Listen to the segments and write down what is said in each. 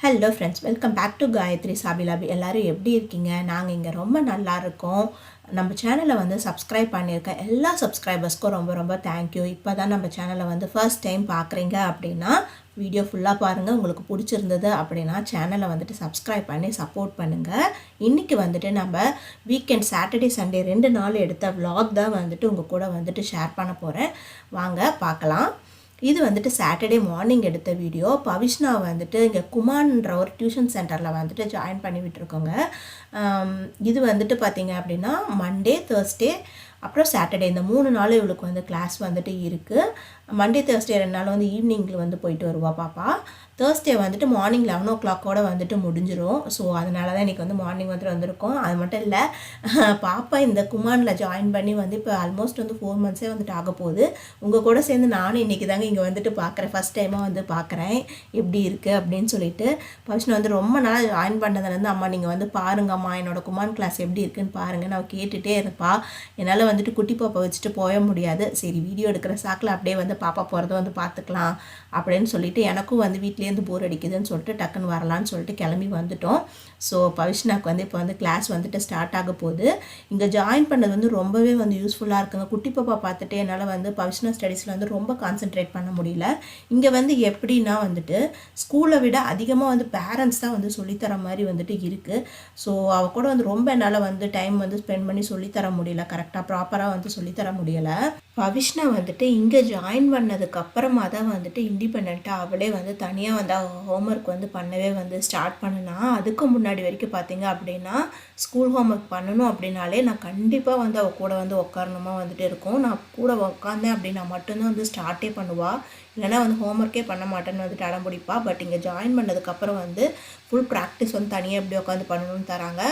Hello friends, welcome back to Gayatri சாபிலாபி. எல்லோரும் எப்படி இருக்கீங்க? நாங்கள் இங்கே ரொம்ப நல்லா இருக்கோம். நம்ம சேனலை வந்து சப்ஸ்கிரைப் பண்ணியிருக்கேன். எல்லா சப்ஸ்கிரைபர்ஸ்க்கும் ரொம்ப ரொம்ப தேங்க்யூ. இப்போ தான் நம்ம சேனலை வந்து ஃபர்ஸ்ட் டைம் பார்க்குறீங்க அப்படின்னா வீடியோ ஃபுல்லாக பாருங்கள். உங்களுக்கு பிடிச்சிருந்தது அப்படின்னா சேனலை வந்துட்டு சப்ஸ்கிரைப் பண்ணி சப்போர்ட் பண்ணுங்கள். இன்றைக்கி வந்துட்டு நம்ம வீக்கெண்ட் சாட்டர்டே சண்டே 2 நாள் எடுத்த vlog தான் வந்துட்டு உங்கள் கூட வந்துட்டு ஷேர் பண்ண போகிறேன். வாங்க பார்க்கலாம். இது வந்துட்டு சாட்டர்டே மார்னிங் எடுத்த வீடியோ. பவிஷ்னா வந்துட்டு இங்கே குமான்ற ஒரு டியூஷன் சென்டரில் வந்துட்டு ஜாயின் பண்ணி விட்டுருக்கோங்க. இது வந்துட்டு பார்த்திங்க அப்படின்னா மண்டே, தேர்ஸ்டே அப்புறம் சாட்டர்டே இந்த 3 நாள் இவளுக்கு வந்து கிளாஸ் வந்துட்டு இருக்குது. மண்டே தேர்ஸ்டே 2 நாள் வந்து ஈவினிங்கில் வந்து போயிட்டு வருவா பாப்பா. தேர்ஸ்டே வந்துட்டு மார்னிங் 11 o'clock வந்துட்டு முடிஞ்சிடும். ஸோ அதனால தான் இன்றைக்கி வந்து மார்னிங் வந்துட்டு வந்திருக்கோம். அது மட்டும் இல்லை, பாப்பா இந்த குமானில் ஜாயின் பண்ணி வந்து இப்போ ஆல்மோஸ்ட் வந்து 4 months வந்துட்டு ஆக போகுது. உங்கள் கூட சேர்ந்து நானும் இன்றைக்கி தாங்க இங்கே வந்துட்டு பார்க்குறேன். ஃபஸ்ட் டைமாக வந்து பார்க்குறேன் எப்படி இருக்குது அப்படின்னு சொல்லிட்டு. பவிஷ்ணா வந்து ரொம்ப நாளாக ஜாயின் பண்ணதுலேருந்து அம்மா நீங்கள் வந்து பாருங்கம்மா என்னோடய குமான் கிளாஸ் எப்படி இருக்குன்னு பாருங்கள் நான் கேட்டுகிட்டே இருப்பா. என்னால் வந்துட்டு குட்டி பாப்பா வச்சுட்டு போக முடியாது. சரி, வீடியோ எடுக்கிற சாக்கில் அப்படியே வந்து பாப்பா போகிறத வந்து பார்த்துக்கலாம் அப்படின்னு சொல்லிட்டு எனக்கும் வந்து வீட்லேருந்து போர் அடிக்குதுன்னு சொல்லிட்டு டக்குன்னு வரலான்னு சொல்லிட்டு கிளம்பி வந்துட்டோம். ஸோ பவிஷ்னாக்கு வந்து இப்போ வந்து கிளாஸ் வந்துட்டு ஸ்டார்ட் ஆக போகுது. இங்கே ஜாயின் பண்ணது வந்து ரொம்பவே வந்து யூஸ்ஃபுல்லாக இருக்குங்க. குட்டி பாப்பா பார்த்துட்டு என்னால் வந்து பவிஷ்னா ஸ்டடீஸில் வந்து ரொம்ப கான்சென்ட்ரேட் பண்ண முடியல. இங்கே வந்து எப்படின்னா வந்துட்டு ஸ்கூலை விட அதிகமாக வந்து பேரண்ட்ஸ் தான் வந்து சொல்லித்தர மாதிரி வந்துட்டு இருக்குது. ஸோ அவள் கூட வந்து ரொம்ப என்னால் வந்து டைம் வந்து ஸ்பெண்ட் பண்ணி சொல்லித்தர முடியல, கரெக்டாக ப்ராப்பராக வந்து சொல்லித்தர முடியலை. பவிஷ்னா வந்துட்டு இங்கே ஜாயின் பண்ணதுக்கு அப்புறமா தான் வந்துட்டு இண்டிபெண்ட்டாக அவளே வந்து தனியாக வந்து ஹோம்ஒர்க் வந்து பண்ணவே வந்து ஸ்டார்ட் பண்ணினா. அதுக்கு முன்னாடி வரைக்கும் பார்த்தீங்க அப்படின்னா ஸ்கூல் ஹோம்ஒர்க் பண்ணணும் அப்படின்னாலே நான் கண்டிப்பாக வந்து அவள் கூட வந்து உட்காரணுமா வந்துட்டு இருக்கும். நான் கூட உட்காந்தேன் அப்படின்னா மட்டும்தான் வந்து ஸ்டார்ட்டே பண்ணுவாள். இல்லைனா வந்து ஹோம்ஒர்க்கே பண்ண மாட்டேன்னு வந்துட்டு அடம் பிடிப்பா. பட் இங்கே ஜாயின் பண்ணதுக்கப்புறம் வந்து ஃபுல் ப்ராக்டிஸ் வந்து தனியாக எப்படி உட்காந்து பண்ணணும்னு தராங்க.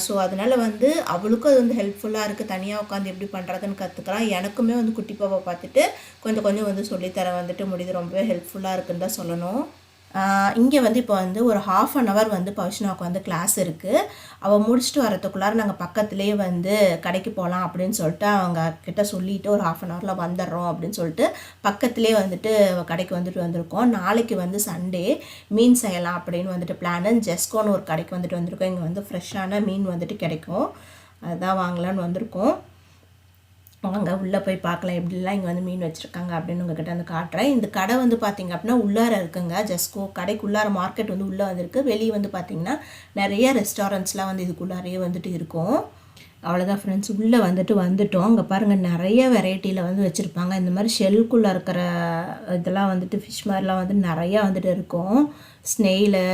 ஸோ அதனால் வந்து அவளுக்கும் அது வந்து ஹெல்ப்ஃபுல்லாக இருக்குது. தனியாக உட்காந்து எப்படி பண்ணுறதுன்னு கற்றுக்கலாம். எனக்குமே வந்து குட்டி பாப்பா பார்த்துட்டு கொஞ்சம் கொஞ்சம் வந்து சொல்லித்தர வந்துட்டு முடியுது. ரொம்பவே ஹெல்ப்ஃபுல்லாக இருக்குன்னு தான் சொல்லணும். இங்கே வந்து இப்போ வந்து ஒரு 1/2 an hour வந்து பவிஷ்னாவுக்கு வந்து கிளாஸ் இருக்குது. அவள் முடிச்சுட்டு வரத்துக்குள்ளார நாங்கள் பக்கத்துலேயே வந்து கடைக்கு போகலாம் அப்படின்னு சொல்லிட்டு அவங்க கிட்ட சொல்லிவிட்டு ஒரு 1/2 an hourல வந்துடுறோம் அப்படின்னு சொல்லிட்டு பக்கத்துலேயே வந்துட்டு கடைக்கு வந்துட்டு வந்திருக்கோம். நாளைக்கு வந்து சண்டே மீன் செய்யலாம் அப்படின்னு வந்துட்டு பிளானு. ஜெஸ்கோன்னு ஒரு கடைக்கு வந்துட்டு வந்திருக்கோம். இங்கே வந்து ஃப்ரெஷ்ஷான மீன் வந்துட்டு கிடைக்கும். அதுதான் வாங்கலான்னு வந்திருக்கோம். வாங்க உள்ளே போய் பார்க்கலாம் எப்படிலாம் இங்கே வந்து மீன் வச்சுருக்காங்க அப்படின்னு உங்கள்கிட்ட வந்து காட்டுறேன். இந்த கடை வந்து பார்த்திங்க அப்படின்னா உள்ளார இருக்குங்க. ஜஸ்கோ கடைக்கு உள்ளார மார்க்கெட் வந்து உள்ளே வந்துருக்கு. வெளியே வந்து பார்த்திங்கன்னா நிறைய ரெஸ்டாரண்ட்ஸ்லாம் வந்து இதுக்குள்ளாரையே வந்துட்டு இருக்கும். அவ்வளோதான் ஃப்ரெண்ட்ஸ், உள்ளே வந்துட்டோம். அங்கே பாருங்கள் நிறைய வெரைட்டியில் வந்து வச்சுருப்பாங்க. இந்த மாதிரி ஷெல்குள்ளே இருக்கிற இதெல்லாம் வந்துட்டு ஃபிஷ் மாதிரிலாம் வந்து நிறையா வந்துட்டு இருக்கும். ஸ்னெயிலு,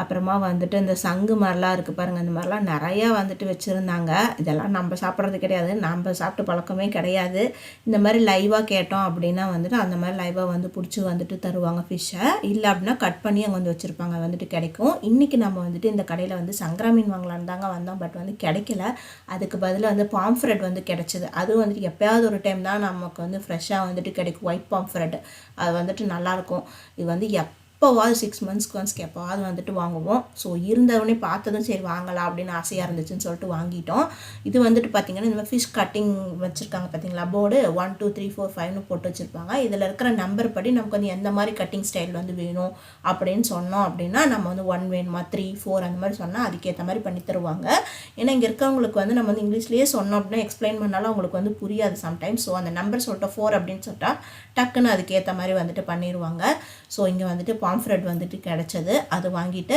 அப்புறமா வந்துட்டு இந்த சங்கு மாதிரிலாம் இருக்குது பாருங்கள். இந்த மாதிரிலாம் நிறையா வந்துட்டு வச்சுருந்தாங்க. இதெல்லாம் நம்ம சாப்பிட்றது கிடையாது, நம்ம சாப்பிட்டு பழக்கமே கிடையாது. இந்த மாதிரி லைவாக கேட்டோம் அப்படின்னா வந்துட்டு அந்த மாதிரி லைவாக வந்து பிடிச்சி வந்துட்டு தருவாங்க ஃபிஷ்ஷை. இல்லை அப்படின்னா கட் பண்ணி அங்கே வந்து வச்சுருப்பாங்க, வந்துட்டு கிடைக்கும். இன்றைக்கி நம்ம வந்துட்டு இந்த கடையில் வந்து சங்கரா மீன் வாங்கலான்னு தாங்க வந்தோம். பட் வந்து கிடைக்கல. அதுக்கு பதிலாக வந்து பாம்ஃப்ரெட் வந்து கிடச்சிது. அதுவும் வந்துட்டு எப்போயாவது ஒரு டைம் தான் நமக்கு வந்து ஃப்ரெஷ்ஷாக வந்துட்டு கிடைக்கும். ஒயிட் பாம்ஃப்ரெட் அது வந்துட்டு நல்லாயிருக்கும். இது வந்து எப்போவாது 6 monthsக்கு ஒன்ஸ்க்கு எப்போவாது வந்துட்டு வாங்குவோம். ஸோ இருந்தவொடனே பார்த்ததும் சரி வாங்கலாம் அப்படின்னு ஆசையாக இருந்துச்சுன்னு சொல்லிட்டு வாங்கிட்டோம். இது வந்துட்டு பார்த்திங்கன்னா இந்த மாதிரி ஃபிஷ் கட்டிங் வச்சுருக்காங்க பார்த்தீங்களா, போர்டு 1 2 3 4 5ன்னு போட்டு வச்சுருப்பாங்க. இதில் இருக்கிற நம்பர் படி நமக்கு வந்து எந்த மாதிரி கட்டிங் ஸ்டைல் வந்து வேணும் அப்படின்னு சொன்னோம் அப்படின்னா நம்ம வந்து 1 வேணுமா 3 4 அந்த மாதிரி சொன்னால் அதுக்கேற்ற மாதிரி பண்ணி தருவாங்க. ஏன்னா இங்கே இருக்கிறவங்களுக்கு வந்து நம்ம வந்து இங்கிலீஷ்லேயே சொன்னோம் அப்படின்னா எக்ஸ்பிளைன் பண்ணாலும் அவங்களுக்கு வந்து புரியாது சம்டைம்ஸ். ஸோ அந்த நம்பர் சொல்லிட்டு 4 அப்படின்னு சொல்லிட்டா டக்குன்னு அதுக்கேற்ற மாதிரி வந்துட்டு பண்ணிடுவாங்க. ஸோ இங்கே வந்துட்டு பாம்ஃப்ரெட் வந்துட்டு கிடச்சது. அது வாங்கிட்டு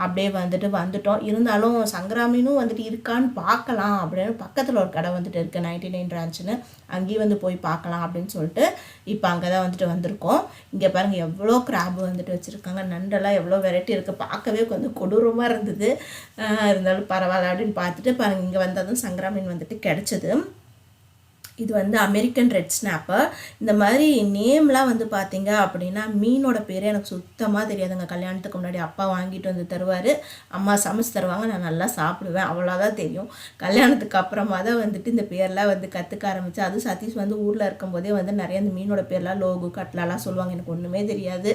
அப்படியே வந்துட்டோம். இருந்தாலும் சங்கரா மீனும் வந்துட்டு இருக்கான்னு பார்க்கலாம் அப்படின்னு பக்கத்தில் ஒரு கடை வந்துட்டு இருக்குது 99 branchன்னு. அங்கேயும் வந்து போய் பார்க்கலாம் அப்படின்னு சொல்லிட்டு இப்போ அங்கே தான் வந்துட்டு வந்திருக்கோம். இங்கே பாருங்கள் எவ்வளோ கிராப் வந்துட்டு வச்சுருக்காங்க. நண்டெல்லாம் எவ்வளோ வெரைட்டி இருக்குது. பார்க்கவே கொஞ்சம் கொடூரமாக இருந்தது. இருந்தாலும் பரவாயில்ல அப்படின்னு பார்த்துட்டு பாருங்கள் இங்கே வந்ததும் சங்கரா மீன் வந்துட்டு கிடச்சிது. இது வந்து அமெரிக்கன் ரெட் ஸ்னாப்பர். இந்த மாதிரி நேம்லாம் வந்து பார்த்தீங்க அப்படின்னா மீனோட பேரே எனக்கு சுத்தமாக தெரியாதுங்க. கல்யாணத்துக்கு முன்னாடி அப்பா வாங்கிட்டு வந்து தருவார், அம்மா சமைச்சு தருவாங்க, நான் நல்லா சாப்பிடுவேன், அவ்வளோதான் தெரியும். கல்யாணத்துக்கு அப்புறமா தான் வந்துட்டு இந்த பேர்லாம் வந்து கற்றுக்க ஆரம்பித்தேன். அதுவும் சதீஷ் வந்து ஊரில் இருக்கும்போதே வந்து நிறைய இந்த மீனோட பேர்லாம் லோகு கட்லாலாம் சொல்லுவாங்க. எனக்கு ஒன்றுமே தெரியாது,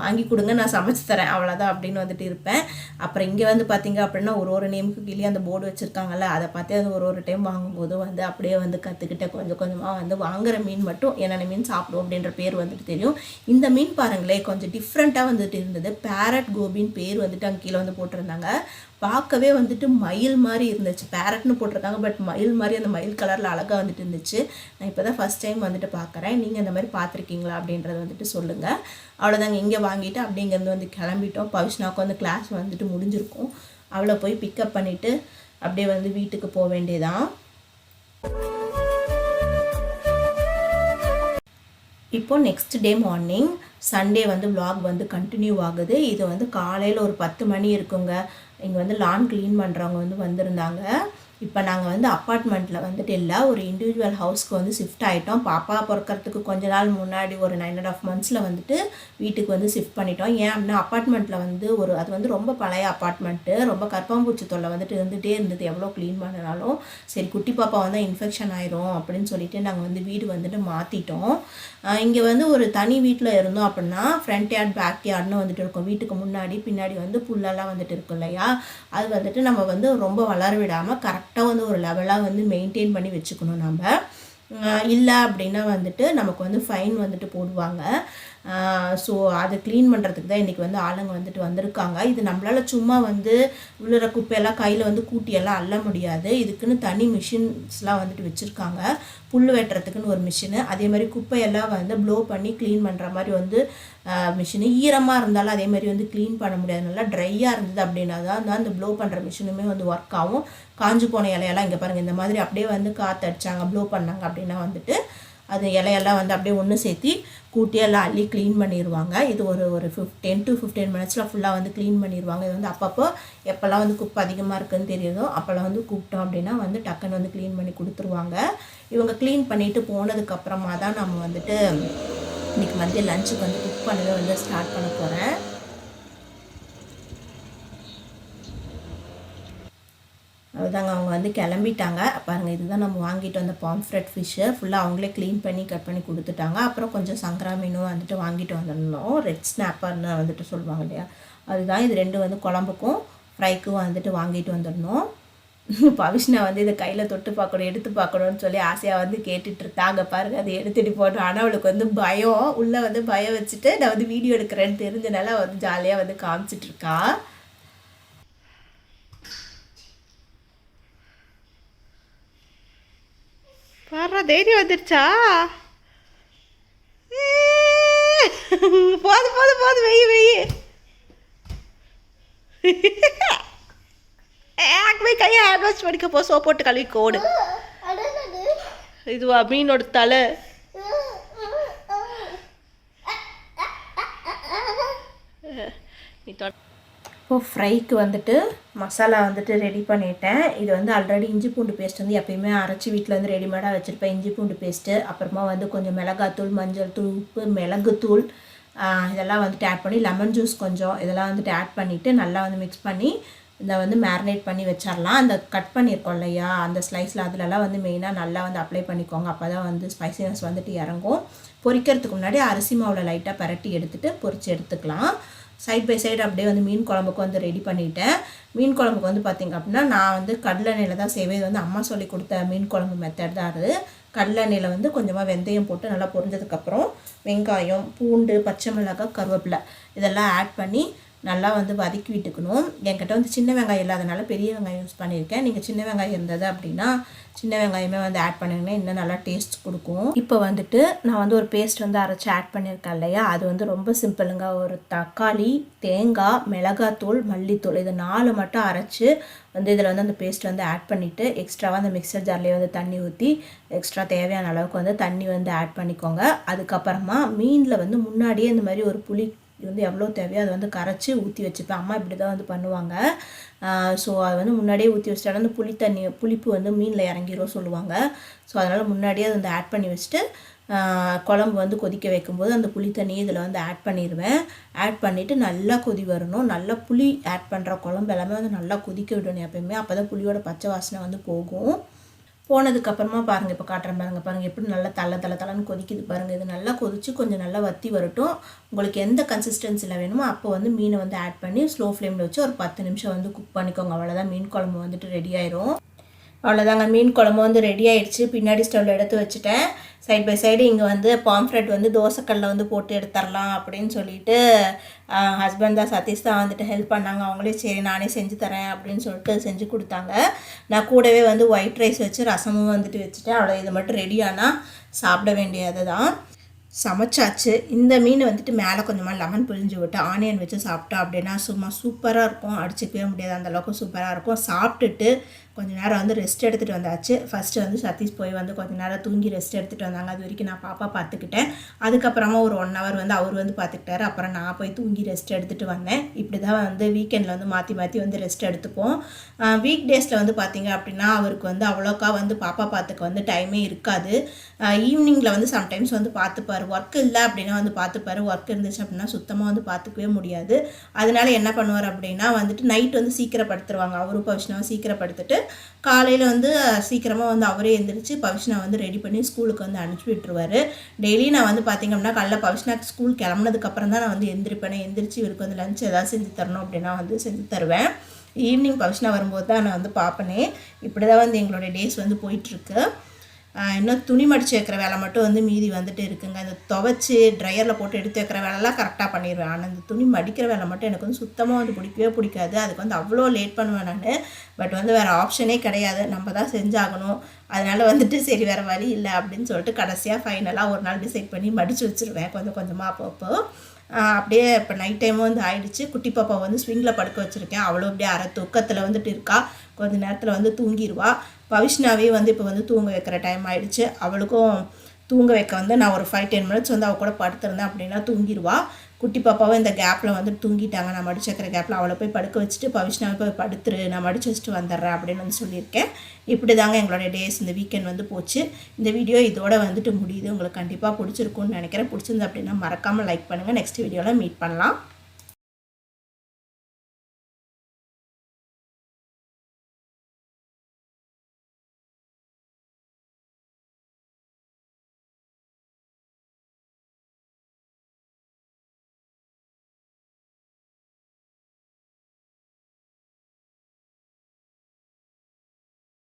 வாங்கி கொடுங்க நான் சமைச்சு தரேன் அவ்வளோதான் அப்படின்னு வந்துட்டு இருப்பேன். அப்புறம் இங்கே வந்து பார்த்தீங்க அப்படின்னா ஒரு நேமுக்கு கீழே அந்த போர்டு வச்சுருக்காங்கல்ல, அதை பார்த்தே அது ஒரு டைம் வாங்கும்போது வந்து அப்படியே வந்து கற்றுக்கிட்டேன். கொஞ்சம் கொஞ்சமாக வந்து வாங்குகிற மீன் மட்டும் என்னென்ன மீன் சாப்பிடும் அப்படின்ற பேர் வந்துட்டு தெரியும். இந்த மீன் பாருங்களேன் கொஞ்சம் டிஃப்ரெண்ட்டாக வந்துட்டு இருந்தது. பேரட் கோபின்னு பேர் வந்துட்டு அங்கே கீழே வந்து போட்டிருந்தாங்க. பார்க்கவே வந்துட்டு மயில் மாதிரி இருந்துச்சு. பேரட்னு போட்டிருக்காங்க, பட் மயில் மாதிரி அந்த மயில் கலரில் அழகாக வந்துட்டு இருந்துச்சு. நான் இப்போ தான் ஃபஸ்ட் டைம் வந்துட்டு பார்க்குறேன். நீங்கள் இந்த மாதிரி பார்த்துருக்கீங்களா அப்படின்றத வந்துட்டு சொல்லுங்கள். அவ்வளோதாங்க, இங்கே வாங்கிட்டு அப்படிங்கிறது வந்து கிளம்பிட்டோம். பவிஷ்னாவுக்கு வந்து கிளாஸ் வந்துட்டு முடிஞ்சிருக்கும். அவளை போய் பிக்கப் பண்ணிவிட்டு அப்படியே வந்து வீட்டுக்கு போக வேண்டியதான். இப்போ நெக்ஸ்ட் டே மார்னிங் சண்டே வந்து vlog வந்து கண்டினியூ ஆகுது. இது வந்து காலையில் ஒரு 10 மணி இருக்குங்க. இங்கே வந்து லான் க்ளீன் பண்ணுறவங்க வந்து வந்திருந்தாங்க. இப்போ நாங்கள் வந்து அப்பார்ட்மெண்ட்டில் வந்துட்டு இல்லை, ஒரு இண்டிவிஜுவல் ஹவுஸ்க்கு வந்து ஷிஃப்ட் ஆகிட்டோம். பாப்பா பிறக்கிறதுக்கு கொஞ்ச நாள் முன்னாடி ஒரு 9.5 months வந்துட்டு வீட்டுக்கு வந்து ஷிஃப்ட் பண்ணிட்டோம். ஏன் அப்படின்னா அப்பார்ட்மெண்ட்டில் வந்து அது வந்து ரொம்ப பழைய அப்பார்ட்மெண்ட்டு, ரொம்ப கற்பாம்பூச்சி தொல்லை வந்துட்டு இருந்துகிட்டே இருந்தது. எவ்வளோ க்ளீன் பண்ணினாலும் சரி குட்டி பாப்பா வந்து இன்ஃபெக்ஷன் ஆயிரும் அப்படின்னு சொல்லிட்டு நாங்கள் வந்து வீடு வந்துட்டு மாற்றிட்டோம். இங்கே வந்து ஒரு தனி வீட்டில் இருந்தோம் அப்படின்னா ஃப்ரண்ட் யார்ட் பேக் யார்ட்னு வந்துட்டு இருக்கும். வீட்டுக்கு முன்னாடி பின்னாடி வந்து புல்லெல்லாம் வந்துட்டு இருக்கும் இல்லையா, அது வந்துட்டு நம்ம வந்து ரொம்ப வளர விடாமல் கரெக்டாக வந்து ஒரு லெவலாக வந்து மெயின்டைன் பண்ணி வச்சுக்கணும். நம்ம இல்லை அப்படின்னா வந்துட்டு நமக்கு வந்து ஃபைன் வந்துட்டு போடுவாங்க. ஸோ அதை க்ளீன் பண்ணுறதுக்கு தான் இன்றைக்கி வந்து ஆளுங்க வந்துட்டு வந்திருக்காங்க. இது நம்மளால் சும்மா வந்து விழுற குப்பையெல்லாம் கையில் வந்து கூட்டியெல்லாம் அள்ள முடியாது. இதுக்குன்னு தனி மிஷின்ஸ்லாம் வந்துட்டு வச்சுருக்காங்க. புல் வெட்டுறதுக்குன்னு ஒரு மிஷினு, அதே மாதிரி குப்பையெல்லாம் வந்து ப்ளோ பண்ணி க்ளீன் பண்ணுற மாதிரி வந்து மிஷினு. ஈரமாக இருந்தாலும் அதே மாதிரி வந்து க்ளீன் பண்ண முடியாது. நல்லா ட்ரையாக இருந்தது அப்படின்னா தான் அந்த ப்ளோ பண்ணுற மிஷினுமே வந்து ஒர்க் ஆகும். காஞ்சு போன இலையெல்லாம் இங்கே பாருங்கள், இந்த மாதிரி அப்படியே வந்து காற்றடிச்சாங்க ப்ளோ பண்ணாங்க அப்படின்னா வந்துட்டு அது இலையெல்லாம் வந்து அப்படியே ஒன்று சேர்த்தி கூட்டியெல்லாம் அள்ளி க்ளீன் பண்ணிடுவாங்க. இது ஒரு 10 to 15 minutes ஃபுல்லாக வந்து க்ளீன் பண்ணிடுவாங்க. இது வந்து அப்பப்போ எப்போல்லாம் வந்து குப்பை அதிகமாக இருக்குதுன்னு தெரியுதோ அப்போல்லாம் வந்து கூப்பிட்டோம் அப்படின்னா வந்து டக்குன்னு வந்து க்ளீன் பண்ணி கொடுத்துருவாங்க. இவங்க க்ளீன் பண்ணிவிட்டு போனதுக்கப்புறமா தான் நம்ம வந்துட்டு இன்றைக்கி மதியம் லஞ்சுக்கு வந்து குக் பண்ணவே வந்து ஸ்டார்ட் பண்ண போகிறேன். அதுதாங்க, அவங்க வந்து கிளம்பிட்டாங்க. பாருங்கள், இதுதான் நம்ம வாங்கிட்டு வந்த பாம்ஃப்ரெட் ஃபிஷ்ஷு. ஃபுல்லாக அவங்களே க்ளீன் பண்ணி கட் பண்ணி கொடுத்துட்டாங்க. அப்புறம் கொஞ்சம் சங்கரா மீனும் வந்துட்டு வாங்கிட்டு வந்திருந்தோம். ரெட் ஸ்னாப்பர்னு வந்துட்டு சொல்லுவாங்க இல்லையா, அதுதான். இது 2 வந்து குழம்புக்கும் ஃப்ரைக்கும் வந்துட்டு வாங்கிட்டு வந்துடணும். பவிஷ்னா வந்து இதை கையில் தொட்டு பார்க்கணும் எடுத்து பார்க்கணும்னு சொல்லி ஆசையாக வந்து கேட்டுட்ருக்காங்க. பாருங்கள், அதை எடுத்துகிட்டு போட்டோம். ஆனால் அவளுக்கு வந்து பயம், உள்ளே வந்து பயம் வச்சுட்டு நான் வந்து வீடியோ எடுக்கிறேன்னு தெரிஞ்சனால வந்து ஜாலியாக வந்து காமிச்சிட்ருக்கா. பாரா, தைரியம் வந்துருச்சா? போதும் போதும் போதும், வெய் வெய். போய் கையை அட்வான்ஸ் படிக்க போ, சோப் போட்டு கழுவி கோடு. இதுவா மீனோட தலை? இப்போ ஃப்ரைக்கு வந்துட்டு மசாலா வந்துட்டு ரெடி பண்ணிட்டேன். இது வந்து ஆல்ரெடி இஞ்சி பூண்டு பேஸ்ட் வந்து எப்பயுமே அரைச்சி வீட்டில் வந்து ரெடிமேடாக வச்சுருப்பேன். இஞ்சி பூண்டு பேஸ்ட்டு, அப்புறமா வந்து கொஞ்சம் மிளகாத்தூள், மஞ்சள் தூள், உப்பு, மிளகுத்தூள் இதெல்லாம் வந்துட்டு ஆட் பண்ணி லெமன் ஜூஸ் கொஞ்சம் இதெல்லாம் வந்துட்டு ஆட் பண்ணிவிட்டு நல்லா வந்து மிக்ஸ் பண்ணி இதை வந்து மேரினேட் பண்ணி வச்சிடலாம். அந்த கட் பண்ணியிருக்கோம் இல்லையா அந்த ஸ்லைஸில், அதிலலாம் வந்து மெயினாக நல்லா வந்து அப்ளை பண்ணிக்கோங்க. அப்போ தான் வந்து ஸ்பைசினஸ் வந்துட்டு இறங்கும். பொரிக்கிறதுக்கு முன்னாடி அரிசி மாவில் லைட்டாக பரட்டி எடுத்துகிட்டு பொரித்து எடுத்துக்கலாம். சைட் பை சைடு அப்படியே வந்து மீன் குழம்புக்கு வந்து ரெடி பண்ணிவிட்டேன். மீன் குழம்புக்கு வந்து பார்த்திங்க அப்படின்னா நான் வந்து கடலை எண்ணெயில் தான் செய்வேன். இது வந்து அம்மா சொல்லி கொடுத்த மீன் குழம்பு மெத்தட் தான் அது. கடலை எண்ணெயில் வந்து கொஞ்சமாக வெந்தயம் போட்டு நல்லா பொரிஞ்சதுக்கப்புறம் வெங்காயம், பூண்டு, பச்சை மிளகாய், கருவேப்பிலை இதெல்லாம் ஆட் பண்ணி நல்லா வந்து வதக்கி விட்டுக்கணும். என்கிட்ட வந்து சின்ன வெங்காயம் இல்லாதனால பெரிய வெங்காயம் யூஸ் பண்ணியிருக்கேன். நீங்கள் சின்ன வெங்காயம் இருந்தது அப்படின்னா சின்ன வெங்காயமே வந்து ஆட் பண்ணிங்கன்னா இன்னும் நல்லா டேஸ்ட் கொடுக்கும். இப்போ வந்துட்டு நான் வந்து ஒரு பேஸ்ட் வந்து அரைச்சி ஆட் பண்ணியிருக்கேன் இல்லையா, அது வந்து ரொம்ப சிம்பிளுங்க. ஒரு தக்காளி, தேங்காய், மிளகாத்தூள், மல்லித்தூள் இது 4 மட்டும் அரைச்சி வந்து இதில் வந்து அந்த பேஸ்ட் வந்து ஆட் பண்ணிவிட்டு எக்ஸ்ட்ராவாக அந்த மிக்சர் ஜார்லேயே வந்து தண்ணி ஊற்றி எக்ஸ்ட்ரா தேவையான அளவுக்கு வந்து தண்ணி வந்து ஆட் பண்ணிக்கோங்க. அதுக்கப்புறமா மீனில் வந்து முன்னாடியே இந்த மாதிரி ஒரு புளி வந்து எவ்வளோ தேவையோ அதை வந்து கரைச்சி ஊற்றி வச்சுப்பேன். அம்மா இப்படி தான் வந்து பண்ணுவாங்க. ஸோ அது வந்து முன்னாடியே ஊற்றி வச்சுட்டா அந்த புளிப்பு வந்து மீனில் இறங்கிரும் சொல்லுவாங்க. ஸோ அதனால் முன்னாடியே அதை வந்து ஆட் பண்ணி வச்சுட்டு குழம்பு வந்து கொதிக்க வைக்கும்போது அந்த புளி தண்ணியை இதில் வந்து ஆட் பண்ணிடுவேன். ஆட் பண்ணிவிட்டு நல்லா கொதி வரணும். நல்லா புளி ஆட் பண்ணுற குழம்பு எல்லாமே வந்து நல்லா கொதிக்க விடணும் எப்பயுமே. அப்போ தான் புளியோட பச்சை வாசனை வந்து போகும். போனதுக்கப்புறமா பாருங்கள், இப்போ காட்டுறேன் பாருங்கள் எப்படி நல்லா தலைன்னு கொதிக்குது பாருங்கள். இது நல்லா கொதித்து கொஞ்சம் நல்லா வற்றி வரட்டும். உங்களுக்கு எந்த கன்சிஸ்டன்சியில் வேணுமோ அப்போ வந்து மீனை வந்து ஆட் பண்ணி ஸ்லோ ஃப்ளேமில் வச்சு ஒரு 10 நிமிஷம் வந்து குக் பண்ணிக்கோங்க. அவ்வளோதான், மீன் குழம்பு வந்துட்டு ரெடி ஆயிரும். அவ்வளோதாங்க, மீன் குழம்பு வந்து ரெடி ஆயிடுச்சு. பின்னாடி ஸ்டவ்வில் எடுத்து வச்சுட்டேன். சைட் பை சைடு இங்கே வந்து பாம்ஃப்ரெட் வந்து தோசைக்கல்லில் வந்து போட்டு எடுத்துடலாம் அப்படின்னு சொல்லிட்டு ஹஸ்பண்ட் தான், சதீஷ் தான் வந்துட்டு ஹெல்ப் பண்ணாங்க. அவங்களே சரி நானே செஞ்சு தரேன் அப்படின்னு சொல்லிட்டு செஞ்சு கொடுத்தாங்க. நான் கூடவே வந்து ஒயிட் ரைஸ் வச்சு ரசமும் வந்துட்டு வச்சுட்டேன். அவ்வளோ இது மட்டும் ரெடி ஆனால் சாப்பிட வேண்டியது தான். சமைச்சாச்சு. இந்த மீன் வந்துட்டு மேலே கொஞ்சமாக லெமன் பிழிஞ்சு விட்டு ஆனியன் வச்சு சாப்பிட்டா அப்படின்னா சும்மா சூப்பராக இருக்கும். அடிச்சுக்கவே முடியாது, அந்தளவுக்கு சூப்பராக இருக்கும். சாப்பிட்டுட்டு கொஞ்சம் நேரம் வந்து ரெஸ்ட் எடுத்துகிட்டு வந்தாச்சு. ஃபஸ்ட்டு வந்து சதீஷ் போய் வந்து கொஞ்சம் நேரம் தூங்கி ரெஸ்ட் எடுத்துகிட்டு வந்தாங்க. அது வரைக்கும் நான் பாப்பா பார்த்துக்கிட்டேன். அதுக்கப்புறமா ஒரு 1 hour வந்து அவர் வந்து பார்த்துக்கிட்டாரு. அப்புறம் நான் போய் தூங்கி ரெஸ்ட் எடுத்துகிட்டு வந்தேன். இப்படி தான் வந்து வீக்கெண்டில் வந்து மாற்றி மாற்றி வந்து ரெஸ்ட் எடுத்துப்போம். வீக் டேஸில் வந்து பார்த்திங்க அப்படின்னா அவருக்கு வந்து அவ்வளோக்கா வந்து பாப்பா பார்த்துக்க வந்து டைமே இருக்காது. ஈவினிங்கில் வந்து சம்டைம்ஸ் வந்து பார்த்துப்பார். ஒர்க் இல்லை அப்படின்னா வந்து பார்த்துப்பார். ஒர்க் இருந்துச்சு அப்படின்னா சுத்தமாக வந்து பார்த்துக்கவே முடியாது. அதனால என்ன பண்ணுவார் அப்படின்னா வந்துட்டு நைட் வந்து சீக்கிரம் படுத்துருவாங்க. அவரும் பவிஷ்னாவை சீக்கிரம் படுத்துட்டு காலையில் வந்து சீக்கிரமாக வந்து அவரே எழுந்திரிச்சு பவிஷ்னா வந்து ரெடி பண்ணி ஸ்கூலுக்கு வந்து அனுப்பிச்சி விட்டுருவார். டெய்லி நான் வந்து பார்த்திங்க அப்படின்னா காலைல பவிஷ்னாக்கு ஸ்கூல் கிளம்புனதுக்கப்புறம் தான் நான் வந்து எந்திரிச்சு இவருக்கு வந்து லஞ்ச் எதாவது செஞ்சு தரணும் அப்படின்னா வந்து செஞ்சு தருவேன். ஈவினிங் பவிஷ்னா வரும்போது தான் நான் வந்து பார்ப்பனே. இப்படி தான் வந்து எங்களுடைய டேஸ் வந்து போயிட்டுருக்கு. இன்னும் துணி மடித்து வைக்கிற வேலை மட்டும் வந்து மீதி வந்துட்டு இருக்குங்க. இந்த துவைச்சி ட்ரையரில் போட்டு எடுத்து வைக்கிற வேலைலாம் கரெக்டாக பண்ணிடுவேன். ஆனால் இந்த துணி மடிக்கிற வேலை மட்டும் எனக்கு வந்து சுத்தமாக வந்து பிடிக்காது. அதுக்கு வந்து அவ்வளோ லேட் பண்ணுவேன் நான். பட் வந்து வேறு ஆப்ஷனே கிடையாது, நம்ம தான் செஞ்சாகணும். அதனால் வந்துட்டு சரி வேறு வழி இல்லை அப்படின்னு சொல்லிட்டு கடைசியாக ஃபைனலாக ஒரு நாள் டிசைட் பண்ணி மடித்து வச்சுருவேன் கொஞ்சம் கொஞ்சமாக அப்பப்போ. அப்படியே இப்போ நைட் டைமும் வந்து ஆயிடுச்சு. குட்டி பாப்பா வந்து ஸ்விங்கில் படுக்க வச்சுருக்கேன். அவளும் அப்படியே அரை தூக்கத்தில் வந்துட்டு இருக்கா. கொஞ்சம் நேரத்தில் வந்து தூங்கிடுவா. பவிஷ்னாவே வந்து இப்போ வந்து தூங்க வைக்கிற டைம் ஆகிடுச்சு. அவளுக்கும் தூங்க வைக்க வந்து நான் ஒரு 5-10 minutes வந்து அவள் கூட படுத்துருந்தேன் அப்படின்னா தூங்கிடுவா. குட்டி பாப்பாவும் இந்த கேப்பில் வந்து தூங்கிட்டாங்க. நான் மடிச்சு வைக்கிற கேப்பில் அவளை போய் படுக்க வச்சுட்டு பவிஷ்னாவை போய் படுத்துரு, நான் மடிச்சு வச்சுட்டு வந்துடுறேன் அப்படின்னு வந்து சொல்லியிருக்கேன். இப்படி தாங்க எங்களோட டேஸ் இந்த வீக்கெண்ட் வந்து போச்சு. இந்த வீடியோ இதோட வந்துட்டு முடியுது. உங்களுக்கு கண்டிப்பாக பிடிச்சிருக்குன்னு நினைக்கிறேன். பிடிச்சிருந்து அப்படின்னா மறக்காமல் லைக் பண்ணுங்கள். நெக்ஸ்ட் வீடியோவில் மீட் பண்ணலாம்.